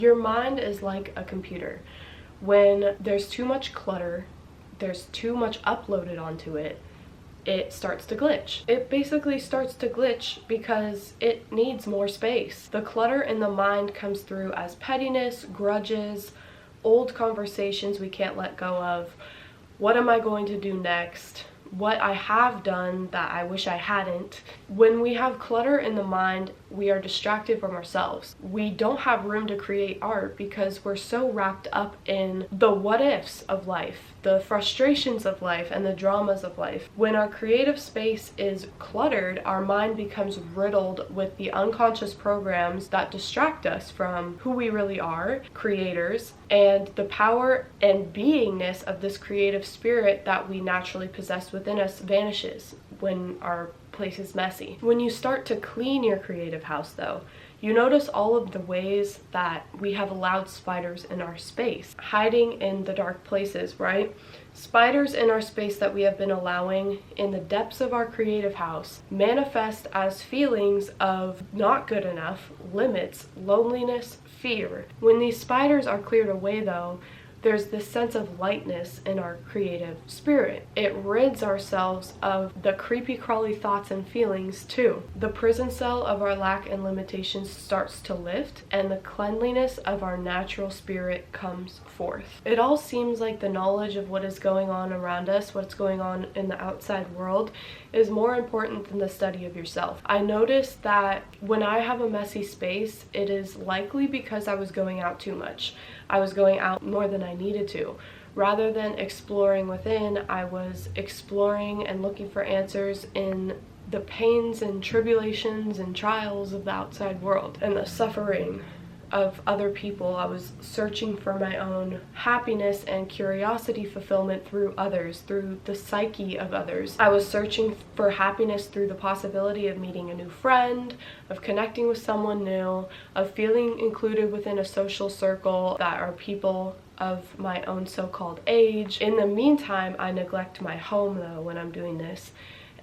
Your mind is like a computer. When there's too much clutter, there's too much uploaded onto it, it starts to glitch. It basically starts to glitch because it needs more space. The clutter in the mind comes through as pettiness, grudges, old conversations we can't let go of. What am I going to do next? What I have done that I wish I hadn't. When we have clutter in the mind, we are distracted from ourselves. We don't have room to create art because we're so wrapped up in the what ifs of life, the frustrations of life, and the dramas of life. When our creative space is cluttered, our mind becomes riddled with the unconscious programs that distract us from who we really are, creators, and the power and beingness of this creative spirit that we naturally possess within us vanishes when our place is messy. When you start to clean your creative house though, you notice all of the ways that we have allowed spiders in our space, hiding in the dark places, right? Spiders in our space that we have been allowing in the depths of our creative house manifest as feelings of not good enough, limits, loneliness, fear. When these spiders are cleared away though, there's this sense of lightness in our creative spirit. It rids ourselves of the creepy crawly thoughts and feelings too. The prison cell of our lack and limitations starts to lift, and the cleanliness of our natural spirit comes forth. It all seems like the knowledge of what is going on around us, what's going on in the outside world, is more important than the study of yourself. I noticed that when I have a messy space, it is likely because I was going out too much. I was going out more than I needed to. Rather than exploring within, I was exploring and looking for answers in the pains and tribulations and trials of the outside world and the suffering of other people. I was searching for my own happiness and curiosity fulfillment through others, through the psyche of others. I was searching for happiness through the possibility of meeting a new friend, of connecting with someone new, of feeling included within a social circle that are people of my own so-called age. In the meantime, I neglect my home though when I'm doing this.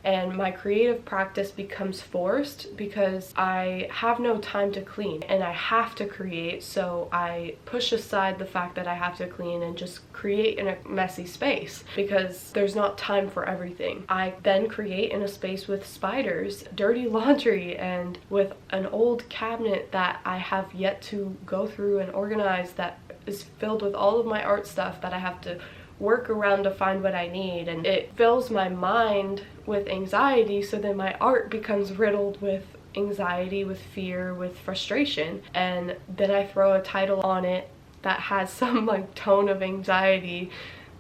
And my creative practice becomes forced because I have no time to clean and I have to create, so I push aside the fact that I have to clean and just create in a messy space because there's not time for everything. I then create in a space with spiders, dirty laundry, and with an old cabinet that I have yet to go through and organize that is filled with all of my art stuff that I have to work around to find what I need, and it fills my mind with anxiety, so then my art becomes riddled with anxiety, with fear, with frustration, and then I throw a title on it that has some like tone of anxiety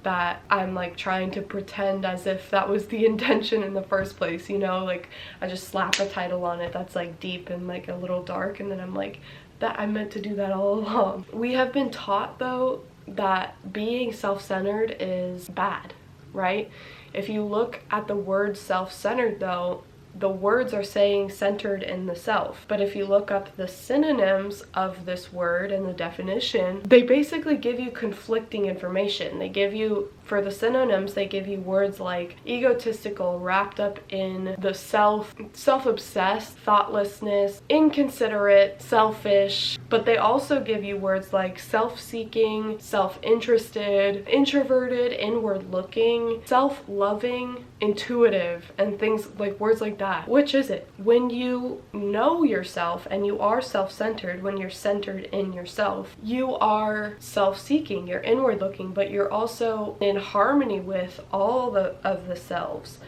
that I'm like trying to pretend as if that was the intention in the first place, you know, like I just slap a title on it that's like deep and like a little dark, and then I'm like, that I meant to do that all along. We have been taught though that being self-centered is bad, right? If you look at the word self-centered though, the words are saying centered in the self. But if you look up the synonyms of this word and the definition, they basically give you conflicting information. They give you, for the synonyms, they give you words like egotistical, wrapped up in the self, self-obsessed, thoughtlessness, inconsiderate, selfish. But they also give you words like self-seeking, self-interested, introverted, inward-looking, self-loving, intuitive, and things like words like that. Which is it? When you know yourself and you are self-centered, when you're centered in yourself, you are self-seeking, you're inward-looking, but you're also in harmony with all of the selves,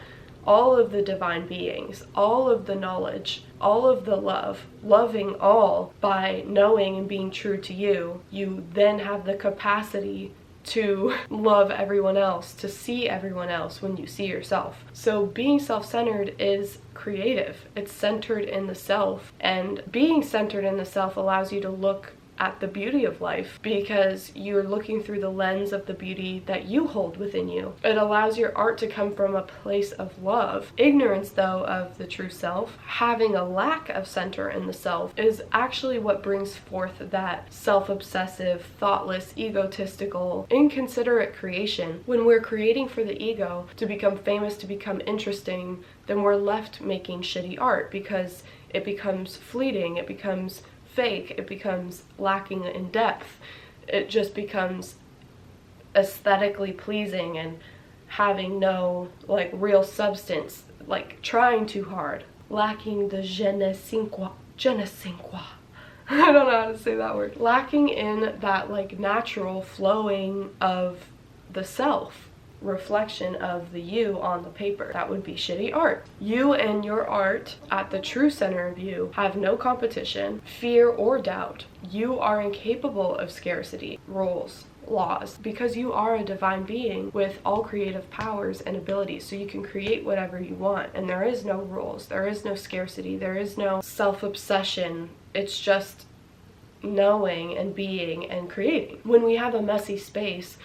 all of the divine beings, all of the knowledge, all of the love, loving all by knowing and being true to you. You then have the capacity to love everyone else, to see everyone else when you see yourself. So being self-centered is creative. It's centered in the self, and being centered in the self allows you to look at the beauty of life because you're looking through the lens of the beauty that you hold within you. It allows your art to come from a place of love. Ignorance, though, of the true self, having a lack of center in the self, is actually what brings forth that self-obsessive, thoughtless, egotistical, inconsiderate creation. When we're creating for the ego to become famous, to become interesting, then we're left making shitty art because it becomes fleeting, it becomes fake, it becomes lacking in depth, it just becomes aesthetically pleasing and having no like real substance, like trying too hard, lacking the je ne sais quoi, je ne sais quoi. I don't know how to say that word. Lacking in that like natural flowing of the self, reflection of the you on the paper. That would be shitty art. You and your art at the true center of you have no competition, fear, or doubt. You are incapable of scarcity, rules, laws, because you are a divine being with all creative powers and abilities, so you can create whatever you want, and there is no rules, there is no scarcity, there is no self-obsession. It's just knowing and being and creating. When we have a messy space,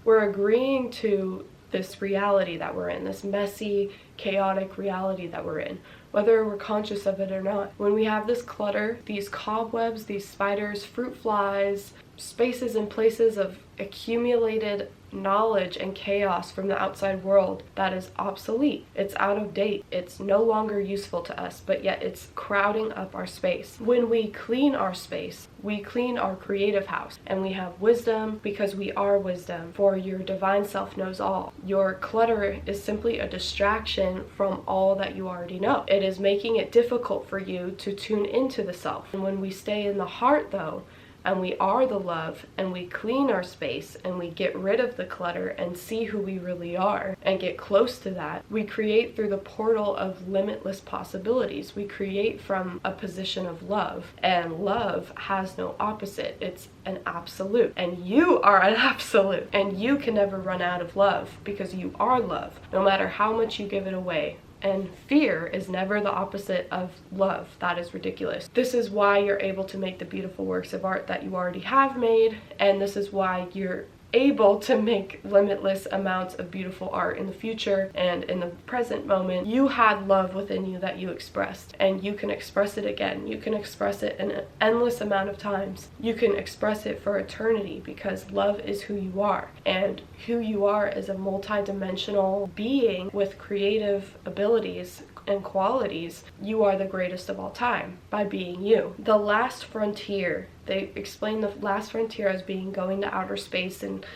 we're agreeing to this reality that we're in, this messy, chaotic reality that we're in, whether we're conscious of it or not. When we have this clutter, these cobwebs, these spiders, fruit flies, spaces and places of accumulated knowledge and chaos from the outside world that is obsolete, it's out of date, it's no longer useful to us, but yet it's crowding up our space. When we clean our space, we clean our creative house, and we have wisdom because we are wisdom, for your divine self knows all. Your clutter is simply a distraction from all that you already know. It is making it difficult for you to tune into the self. And when we stay in the heart though, and we are the love, and we clean our space, and we get rid of the clutter and see who we really are and get close to that, we create through the portal of limitless possibilities. We create from a position of love, and love has no opposite. It's an absolute, and you are an absolute, and you can never run out of love because you are love, no matter how much you give it away. And fear is never the opposite of love. That is ridiculous. This is why you're able to make the beautiful works of art that you already have made, and this is why you're able to make limitless amounts of beautiful art in the future and in the present moment. You had love within you that you expressed, and you can express it again. You can express it an endless amount of times. You can express it for eternity, because love is who you are, and who you are is a multi-dimensional being with creative abilities and qualities. You are the greatest of all time by being you. The last frontier, they explain the last frontier as being going to outer space and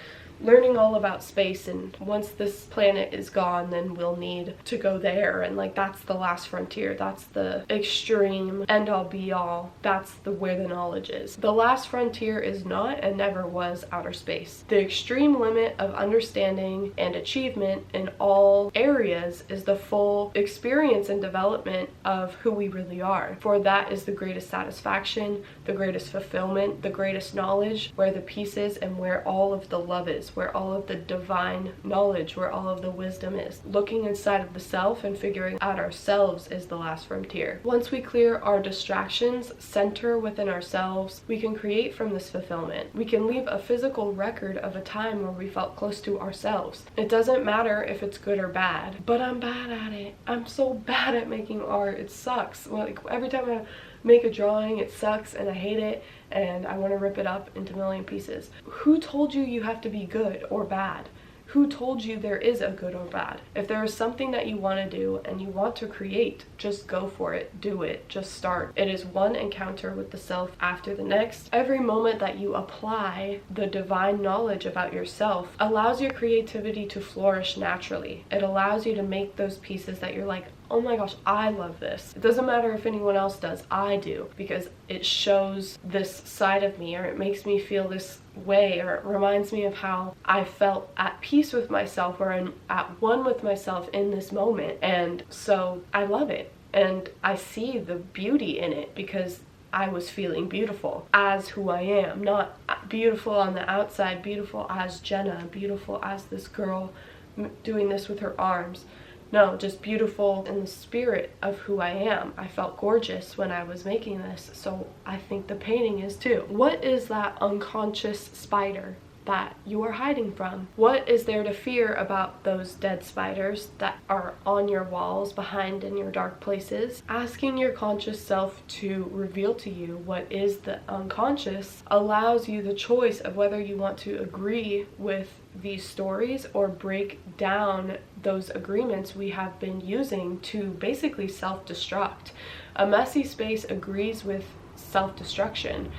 learning all about space, and once this planet is gone then we'll need to go there, and like that's the last frontier, that's the extreme end all be all, that's where the knowledge is. The last frontier is not and never was outer space. The extreme limit of understanding and achievement in all areas is the full experience and development of who we really are, for that is the greatest satisfaction, the greatest fulfillment, the greatest knowledge, where the peace is and where all of the love is, where all of the divine knowledge, where all of the wisdom is. Looking inside of the self and figuring out ourselves is the last frontier. Once we clear our distractions, center within ourselves, we can create from this fulfillment. We can leave a physical record of a time where we felt close to ourselves. It doesn't matter if it's good or bad, but I'm bad at it. I'm so bad at making art. It sucks. Like every time I make a drawing, it sucks and I hate it, and I want to rip it up into a million pieces. Who told you you have to be good or bad? Who told you there is a good or bad? If there is something that you want to do and you want to create, just go for it, do it, just start. It is one encounter with the self after the next. Every moment that you apply the divine knowledge about yourself allows your creativity to flourish naturally. It allows you to make those pieces that you're like, oh my gosh, I love this. It doesn't matter if anyone else does, I do, because it shows this side of me, or it makes me feel this way, or it reminds me of how I felt at peace with myself, or I'm at one with myself in this moment. And so I love it, and I see the beauty in it because I was feeling beautiful as who I am, not beautiful on the outside, beautiful as Jenna, beautiful as this girl doing this with her arms. No, just beautiful in the spirit of who I am. I felt gorgeous when I was making this, so I think the painting is too. What is that unconscious spider that you are hiding from? What is there to fear about those dead spiders that are on your walls, behind in your dark places? Asking your conscious self to reveal to you what is the unconscious allows you the choice of whether you want to agree with these stories or break down those agreements we have been using to basically self-destruct. A messy space agrees with self-destruction,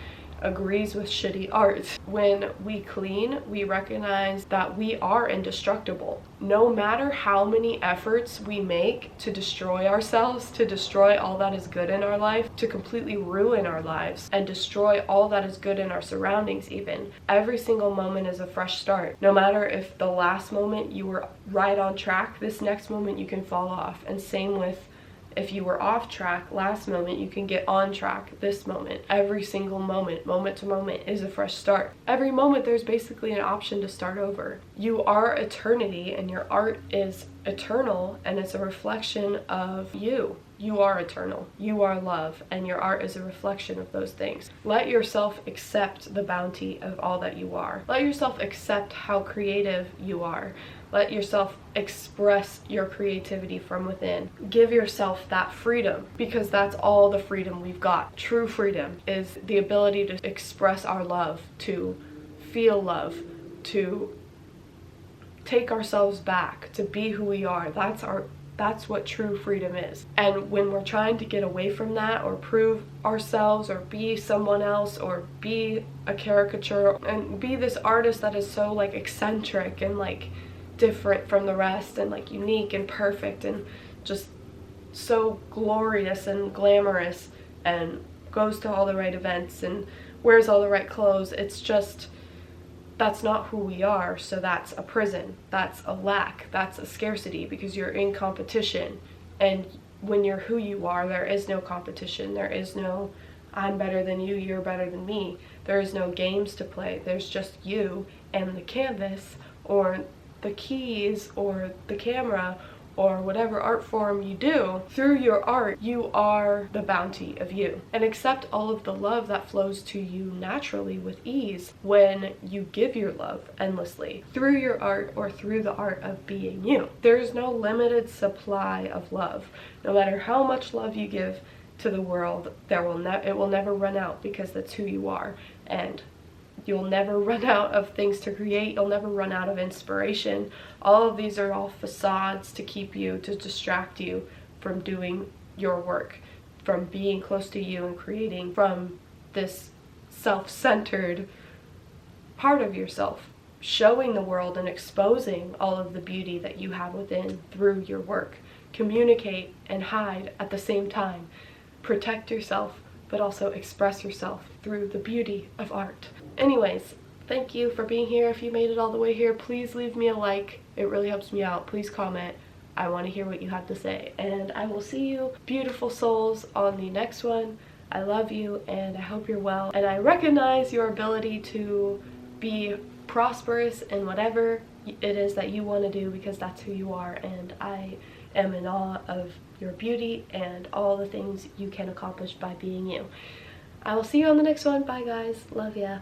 agrees with shitty art. When we clean, we recognize that we are indestructible. No matter how many efforts we make to destroy ourselves, to destroy all that is good in our life, to completely ruin our lives and destroy all that is good in our surroundings even, every single moment is a fresh start. No matter if the last moment you were right on track, this next moment you can fall off. And same with if you were off track last moment, you can get on track this moment. Every single moment, moment to moment, is a fresh start. Every moment there's basically an option to start over. You are eternity, and your art is eternal, and it's a reflection of you. You are eternal, you are love, and your art is a reflection of those things. Let yourself accept the bounty of all that you are. Let yourself accept how creative you are. Let yourself express your creativity from within. Give yourself that freedom, because that's all the freedom we've got. True freedom is the ability to express our love, to feel love, to take ourselves back, to be who we are. That's what true freedom is. And when we're trying to get away from that, or prove ourselves, or be someone else, or be a caricature, and be this artist that is so like eccentric and like different from the rest, and like unique and perfect and just so glorious and glamorous, and goes to all the right events and wears all the right clothes, it's just, that's not who we are. So that's a prison, that's a lack, that's a scarcity, because you're in competition. And when you're who you are, there is no competition. There is no I'm better than you, you're better than me. There is no games to play. There's just you and the canvas, or the keys, or the camera, or whatever art form you do. Through your art, you are the bounty of you. And accept all of the love that flows to you naturally with ease when you give your love endlessly through your art, or through the art of being you. There's no limited supply of love. No matter how much love you give to the world, it will never run out, because that's who you are. And you'll never run out of things to create. You'll never run out of inspiration. All of these are all facades to keep you, to distract you from doing your work, from being close to you and creating from this self-centered part of yourself, showing the world and exposing all of the beauty that you have within through your work. Communicate and hide at the same time. Protect yourself, but also express yourself through the beauty of art. Anyways, thank you for being here. If you made it all the way here, please leave me a like. It really helps me out. Please comment. I want to hear what you have to say. And I will see you, beautiful souls, on the next one. I love you, and I hope you're well. And I recognize your ability to be prosperous in whatever it is that you want to do, because that's who you are. And I am in awe of your beauty and all the things you can accomplish by being you. I will see you on the next one. Bye guys. Love ya.